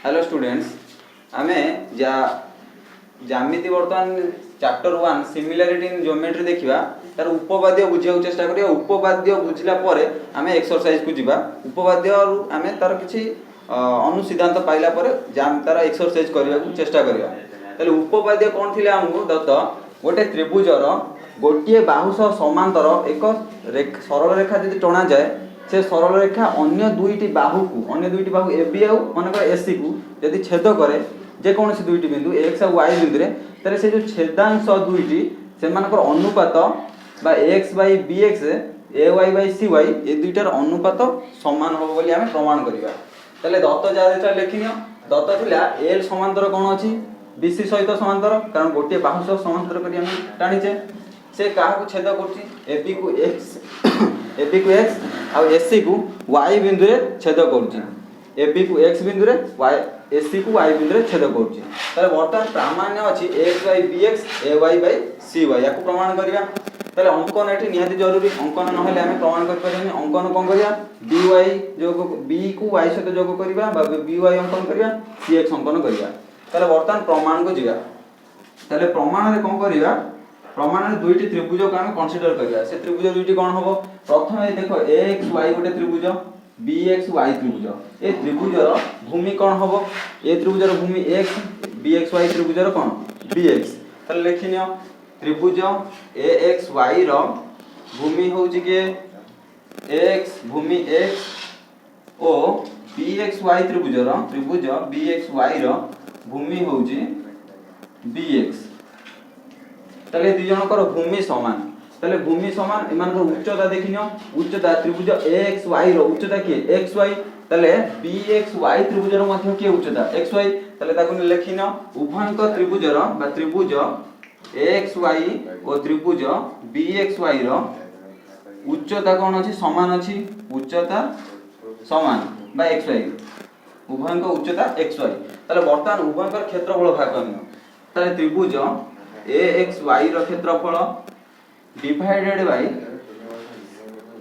hello students आमे ज्यामिति वर्तमान चैप्टर 1 सिमिलरिटी इन ज्योमेट्री देखिबा तार उपपाद्य बुझिया चेष्टा करिया उपपाद्य बुझिला परे आमे एक्सरसाइज को जिबा उपपाद्य आमे तार किछि अनुसिद्धांत पाइला परे तार एक्सरसाइज करिया को चेष्टा करिया तले उपपाद्य कोन थिले हमहु दत्त गोटे त्रिभुजर गोटिए बाहु सह समांतर एक सरल रेखा यदि टणा जाए से सरल रेखा अन्य दुईटी बाहु ए बी आउ मानकर एसी को यदि छेद करे जे कौन सी दुईटी बिंदु एक्स और वाई बिंदु रे तले से जो छेदांश दुईटी से मानकर अनुपात बा X by B X A Y by C Y ए दुईटार अनुपात समान हो बोली हमें प्रमाण करिबा तले दत्त जा लेखिनियो दत्त थिला एल समांतर कोन अछि बीसी सहित समांतर कारण गोटे बाहु सह समांतर करी हम टाणीचे से काहा को छेद करछि एबी को एक्स और एसी को वाई बिंदु रे छेद करछि एबी को एक्स बिंदु रे वाई एसी को वाई बिंदु रे छेद करछि तले वर्तमान प्रामाण्य अछि X by B X A Y by C Y याको प्रमाण करिया तले अंकन एठी निहाती जरूरी अंकन न होले हमें प्रमाण कर परिबनी अंकन कोन करिया डी वाई जोग बी को वाई सहित जोग करिबा बा बी वाई अंकन करिया सी एक्स अंकन करिया तले वर्तमान प्रमाण को जिया तले प्रमाण रे कोन करिया प्रमाण रे दुईटी त्रिभुज को हम कंसीडर करिया से त्रिभुज दुईटी कोन हबो प्रथम देखो एक्स वाई गोटे त्रिभुज बी एक्स वाई त्रिभुज ए त्रिभुजर भूमि कोन हबो ए त्रिभुजर भूमि एक्स बी एक्स वाई त्रिभुजर कोन बी एक्स तले लेखिनियो त्रिभुज ए एक्स वाई रो भूमि होउची के एक्स भूमि X O B X Y त्रिभुजर त्रिभुज बी एक्स वाई रो भूमि होउची बी एक्स तले दि जनकर भूमि समान तले भूमि समान एमान उच्चता देखिनियो उच्चता त्रिभुज एक्स वाई रो उच्चता के एक्स वाई तले बी एक्स वाई त्रिभुज रो मध्ये के उच्चता एक्स वाई तले ताकु लेखिनो उभयंक त्रिभुज रो बा त्रिभुज एक्स वाई और त्रिभुज बी एक्स वाई रो उच्चता कोन अछि समान अछि उच्चता समान बा एक्स वाई उभयंक उच्चता एक्स वाई तले वर्तमान उभयंकर क्षेत्रफल भाग करियो तले त्रिभुज ए एक्स वाई रो क्षेत्रफल डिवाइडेड बाय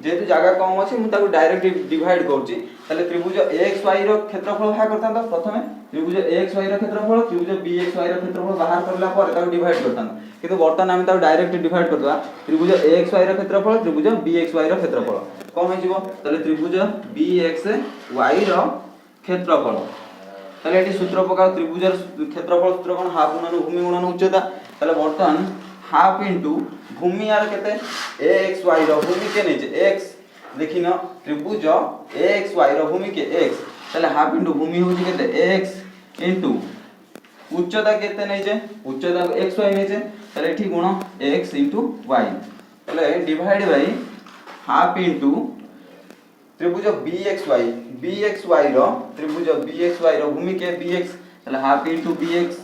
जेतु जगह कम अछि मु ताको डायरेक्ट डिवाइड करछि तले त्रिभुज एक्स वाई रो क्षेत्रफल बाहर करतां तो प्रथमे त्रिभुज एक्स वाई रो क्षेत्रफल त्रिभुज बी एक्स वाई रो क्षेत्रफल बाहर करला पर ताको डिवाइड करतां किंतु वर्तमान हम ताको डायरेक्ट डिवाइड करदवा त्रिभुज एक्स वाई रो क्षेत्रफल त्रिभुज बी एक्स वाई रो क्षेत्रफल कम हे जिवो तले त्रिभुज बी एक्स वाई रो क्षेत्रफल तले एटी सूत्र प्रकार त्रिभुजर क्षेत्रफल सूत्र कोन हाफ गुणन भूमि गुणन उच्चता तले वर्तमान हाफ इनटू भूमि आर केते एक्स वाई रो भूमि के नेजे एक्स देखिनो त्रिभुज एक्स वाई रो भूमि के एक्स तले हाफ इनटू भूमि होची केते एक्स इनटू उच्चता केते नेजे उच्चता एक्स वाई नेजे तले एठी गुण एक्स इनटू वाई तले डिवाइड बाय हाफ इनटू त्रिभुज बी एक्स वाई रो त्रिभुज बी एक्स वाई रो भूमि के बी एक्स तले half into B X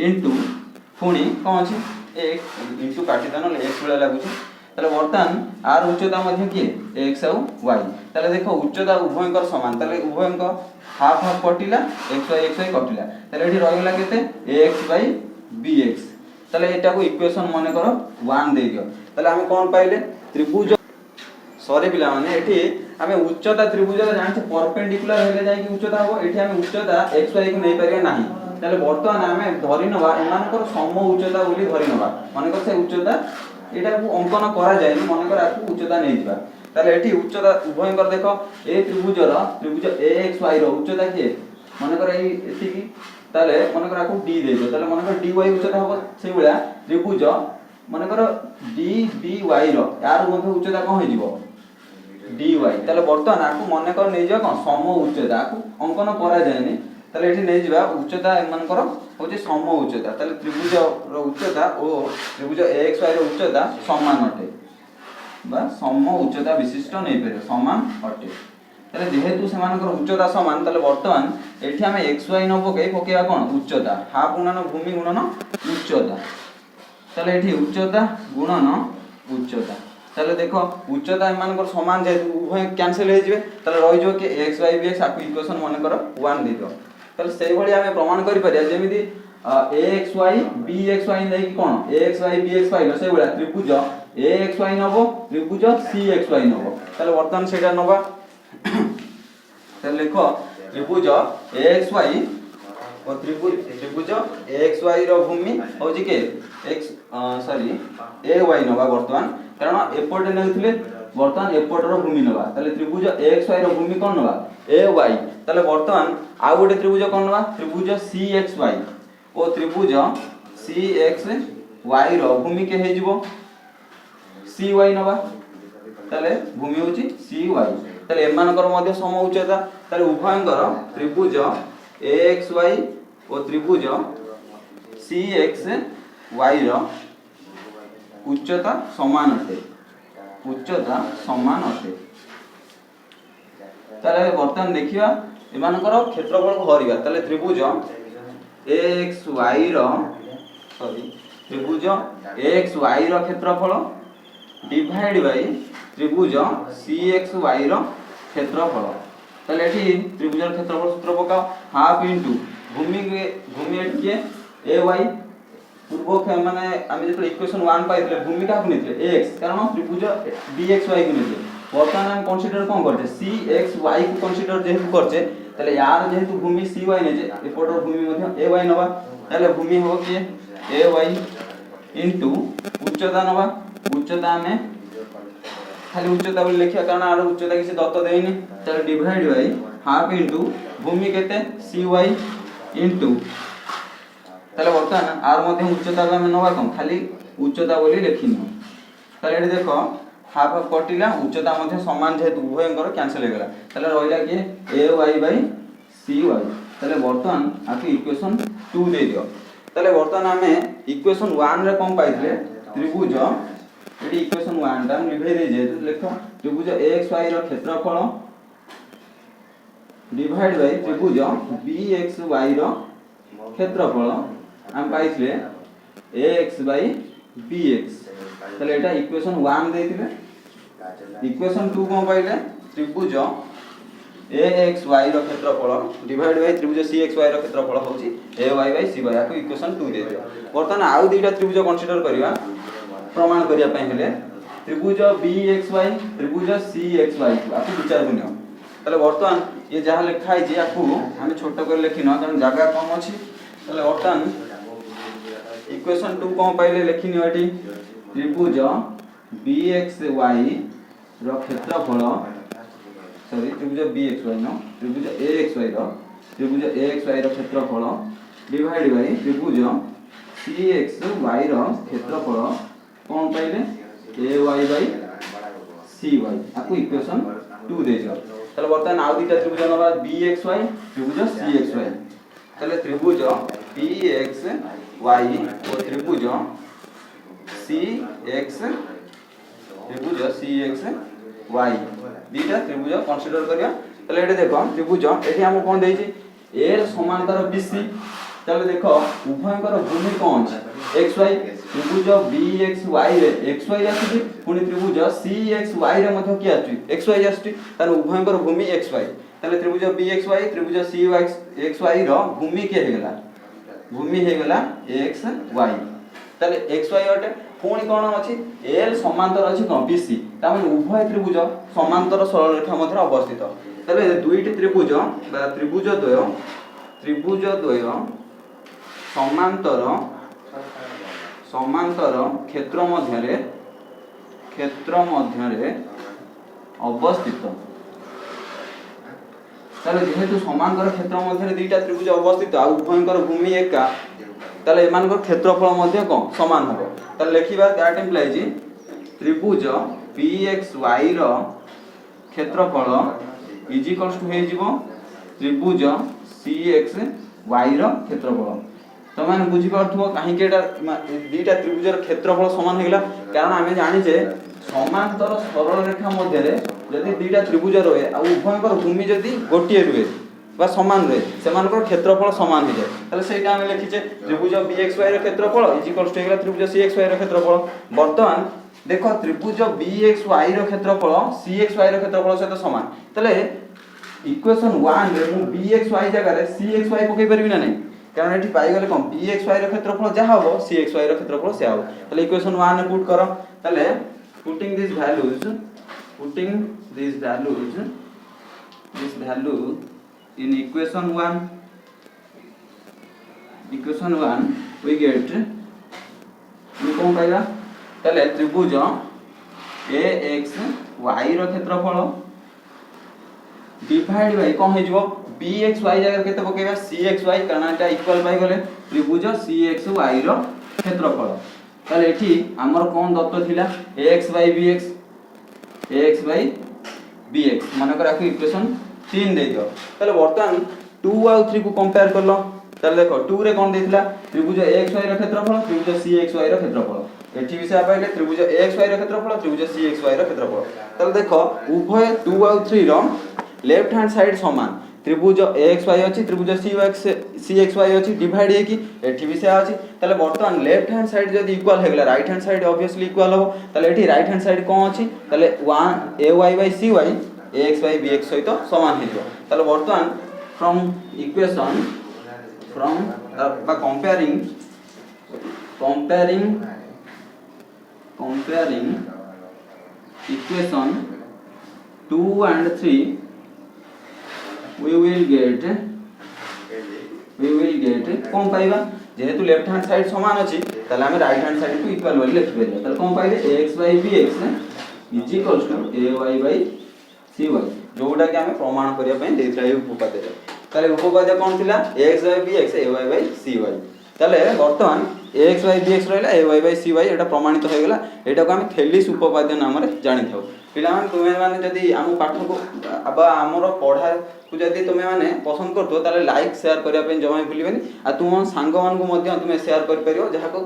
into पुणी कोन अछि एक इनटू काटी दानो एक्स वाला लागुची तले वर्तमान आर उच्चता मध्ये के एक्स और वाई तले देखो उच्चता उभयंकर समान तले उभयंक हाफ हाफ कटिला एक्स वाई कटिला तले एठी रहिला केते एक्स बाई बी एक्स तले एटा को इक्वेशन माने करो 1 दे दियो तले हम कोन पाइले त्रिभुज सॉरी पिला माने एठी हमें उच्चता त्रिभुज जानते परपेंडिकुलर हेले जाय कि उच्चता हो एठी हमें उच्चता एक्स वाई को नै परिया नाही ताले वर्तमान हमें धरि नबा एमानकर सम उच्चता बोली धरि नबा मानकर से उच्चता एटा को अंकन करा जाय मानकर आकु उच्चता नै दिबा ताले एठी उच्चता उभयंकर देखो ए त्रिभुज ए एक्स वाई रो उच्चता के मानकर एठी की ताले मानकर आकु डी देबो ताले मानकर डी वाई उच्चता हो से बेला त्रिभुज मानकर डी बी वाई रो यार मध्ये उच्चता कोन हे जिवो डी वाई ताले वर्तमान आकु मानकर नै जा कोन सम उच्चता आकु अंकन करा जाय नै ताले एठी नै जिबा उच्चता मानकर होची सम उच्चता ताले त्रिभुज रो उच्चता ओ त्रिभुज एक्स वाई रो उच्चता समान अटे बा सम उच्चता विशिष्ट नै पेरे समान अटे ताले जेहेतु सेमानकर उच्चता समान ताले वर्तमान एठी हम एक्स वाई न पकेबा कोन उच्चता हाफ गुणन भूमि गुणन उच्चता ताले एठी उच्चता गुणन उच्चता ताले देखो उच्चता एमानकर समान जेहेतु उभय कैंसिल हे जिवे ताले रहि जो के एक्स वाई बी एक्स आकु इक्वेशन माने करो 1 दे दियो ताले सेही भली हमें प्रमाण करि परिया जेमिति A X Y B X Y नै कि कोन A X Y B X Y से बडा त्रिभुज ए एक्स वाई नबो त्रिभुज सी एक्स वाई नबो ताले वर्तमान सेटा नबा ତାହେଲେ ଲେଖ ତ୍ରିଭୁଜ AXY ଓ ତ୍ରିଭୁଜ AXY ର ଭୂମି ହଉଛି के x सॉरी AY नबा वर्तमान कारण एपटे नेउथिले वर्तमान एपटर भूमि नबा ताले त्रिभुज AXY रो भूमि कोन नबा AY ताले वर्तमान आ गोटे त्रिभुज कोन नबा त्रिभुज CXY ओ त्रिभुज CXY रो भूमि के हे जिवो CY नबा ताले भूमि होची CY ताले एमानकर मध्य सम उच्चता ताले उभयंकर त्रिभुज AXY ओ त्रिभुज CXY रो उच्चता समान अटे ताले वर्तमान देखिबा एमानकर क्षेत्रफल को हरिबा ताले त्रिभुज AXY रो त्रिभुज AXY रो क्षेत्रफल डिवाइड बाय त्रिभुज CXY रो क्षेत्रफल ताले एठी त्रिभुजर क्षेत्रफल सूत्र पकाओ हाफ इनटू भूमि के AY पूर्व माने आमे जेतो इक्वेशन 1 पाइतले भूमि का गुणितले x कारण त्रिभुज BXY गुणितले वर्तमान हम कंसीडर कोन करते CXY को कंसीडर जेहेतु करछे तले यार जेहेतु भूमि CY ने जे एपटर भूमि मध्य AY नबा तले भूमि हो कि AY इनटू उच्चता नबा उच्चता में खाली उच्चता बोली लिखिया कारण आर उच्चता किसी दत्त देइनी तले डिवाइड बाय हाफ इनटू भूमि केते CY इनटू ताले वर्तमान आर मध्य उच्चता को हम नबा कम खाली उच्चता बोली लिखिनी ताले एठी देखो हाफ कटिला उच्चता मध्य समान जेहेतु उभयंकर कैंसिल हो गेला ताले रहिला कि AY बाय CY ताले वर्तमान आके इक्वेशन 2 दे दियो ताले वर्तमान हमें इक्वेशन 1 रे कोन पाइतले त्रिभुज एठी इक्वेशन 1 टा लिखै दे जे लिखो त्रिभुज AXY रो क्षेत्रफल डिवाइड बाय त्रिभुज BXY रो क्षेत्रफल हम पाइतले AX बाय BX ताले एटा इक्वेशन 1 देथिले इक्वेशन 2 कोन पाइले त्रिभुज AXY रो क्षेत्रफल डिवाइड बाय त्रिभुज CXY रो क्षेत्रफल होची AY बाय CY याको इक्वेशन 2 दे दियो वर्तमान आउ दुईटा त्रिभुज कंसीडर करिवा प्रमाण करिया पय हेले त्रिभुज BXY त्रिभुज CXY याको विचार बनियो ताले वर्तमान ये जहा लिखा है जे याको हम छोटो कर लिखिनो कारण जगह कम अछि ताले वर्तमान इक्वेशन 2 कोन पाइले लिखिनियो एठी त्रिभुज BXY रो क्षेत्रफल सॉरी त्रिभुज BXY नो त्रिभुज AXY रो क्षेत्रफल डिवाइड बाय त्रिभुज CXY रो क्षेत्रफल कोन पाइले AY बाय CY आको इक्वेशन 2 दे दियो ताले वर्तमान आउ दुईटा त्रिभुज नबा BXY त्रिभुज CXY ताले त्रिभुज BXY और त्रिभुज CXY दीटा त्रिभुज कंसीडर करिया ताले एटे देखो त्रिभुज एठी हम कोन देछि A समांतर BC ताले देखो उभयंकर भूमि कोन XY त्रिभुज BXY रे XY आछि पुनी त्रिभुज CXY रे मध्य कि आछि XY आछि तार उभयंकर भूमि XY ताले त्रिभुज BXY त्रिभुज CXY रो भूमि के हेगला भूमि हेगला XY ताले XY अटे पुनी कोन अछि L समांतर अछि कोन BC ता माने उभय त्रिभुज समांतर सरल रेखा मध्य अवस्थित ताले दुईटी त्रिभुज बा त्रिभुज द्वय समांतर क्षेत्र मध्यरे अवस्थित ताले जेहेतु समांतर क्षेत्र मध्यरे दुईटा त्रिभुज अवस्थित आ उभयंकर भूमि एका ताले एमानकर क्षेत्रफल मध्य कोन समान हबो ताले लिखिबा दैट इंप्लाइज त्रिभुज BXY रो क्षेत्रफल इज इक्वल्स टू हे जिवो त्रिभुज CXY रो क्षेत्रफल तो माने बुझी पाथुओ काहे केटा दुईटा त्रिभुजर क्षेत्रफल समान हेगला कारण हमें जानि जे समांतर सरल रेखा मध्य रे यदि दुईटा त्रिभुज रहे आ उभयंकर भूमि यदि गोटिए रहे बा समान रहे सेमानकर क्षेत्रफल समान हो जाए ताले सेटा हम लिखिचे त्रिभुज BXY रो क्षेत्रफल इज इक्वल्स टू हेगला त्रिभुज CXY रो क्षेत्रफल वर्तमान देखो त्रिभुज BXY रो क्षेत्रफल CXY रो क्षेत्रफल सहित समान ताले इक्वेशन 1 रे मु BXY जगह रे CXY पकई परबी ना नहीं कारण एठी पाई गले कोन BXY रो क्षेत्रफल जा हबो CXY रो क्षेत्रफल से हबो ताले इक्वेशन 1 ने पुट करो ताले putting this values this value in equation 1 we get we कौन पाइबा ताले त्रिभुज AXY रो क्षेत्रफल डिवाइड बाय कौन हे जबो BXY जगह केते पकेबा CXY कारण एटा इक्वल पाई गले त्रिभुज CXY रो क्षेत्रफल ताले एठी हमर कोन दत्त थिला AX by BX माने कर आखि इक्वेशन 3 दे दियो ताले वर्तमान 2 और 3 को कंपेयर करलो ताले देखो 2 रे कोन देथिला त्रिभुज AXY रो क्षेत्रफल त्रिभुज CXY रो क्षेत्रफल एठी विषय पाइले त्रिभुज AXY रो क्षेत्रफल त्रिभुज CXY रो क्षेत्रफल ताले देखो उभय 2 और 3 रो लेफ्ट हैंड साइड समान त्रिभुज AXY अछि त्रिभुज CXY अछि डिवाइड हे कि एठी विषय अछि ताले वर्तमान लेफ्ट हैंड साइड जदी इक्वल हे गेला right hand side obviously equal हो ताले एठी राइट हैंड साइड कोन अछि ताले 1 AY by CY AX by BX सहित समान हे जो ताले वर्तमान from equation from by comparing equation 2 and 3 we will get कौन पाइबा जेहेतु लेफ्ट हैंड साइड समान अछि ताले हम राइट हैंड साइड को इक्वल वाली लिख देले ताले कौन पाइले AX by BX is equal to AY by CY जोटा कि हम प्रमाण करिया पय देथला उपपाद्य ताले उपपाद्य कोन थिला AX by BX AY by CY ताले वर्तमान AX by BX रहला AY by CY एटा प्रमाणित हो गेला एटा को हम थेलिस उपपाद्य नाम रे जानि थाउ पिला मान तुमे माने जदी हम पाठ को अबा हमरो पढा को जदी तुमे माने पसंद करतो ताले लाइक शेयर करिया पे जमा भूलिबेनी आ तुम संग मान को मध्य तुमे शेयर कर परियो जहा को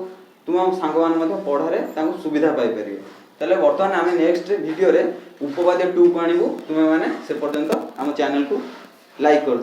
तुम संग मान मध्य पढा रे ताको सुविधा पाई परियो ताले वर्तमान हम नेक्स्ट वीडियो रे उपपाद्य 2 को आनिबो तुमे माने से पर्यंत हम चैनल को लाइक कर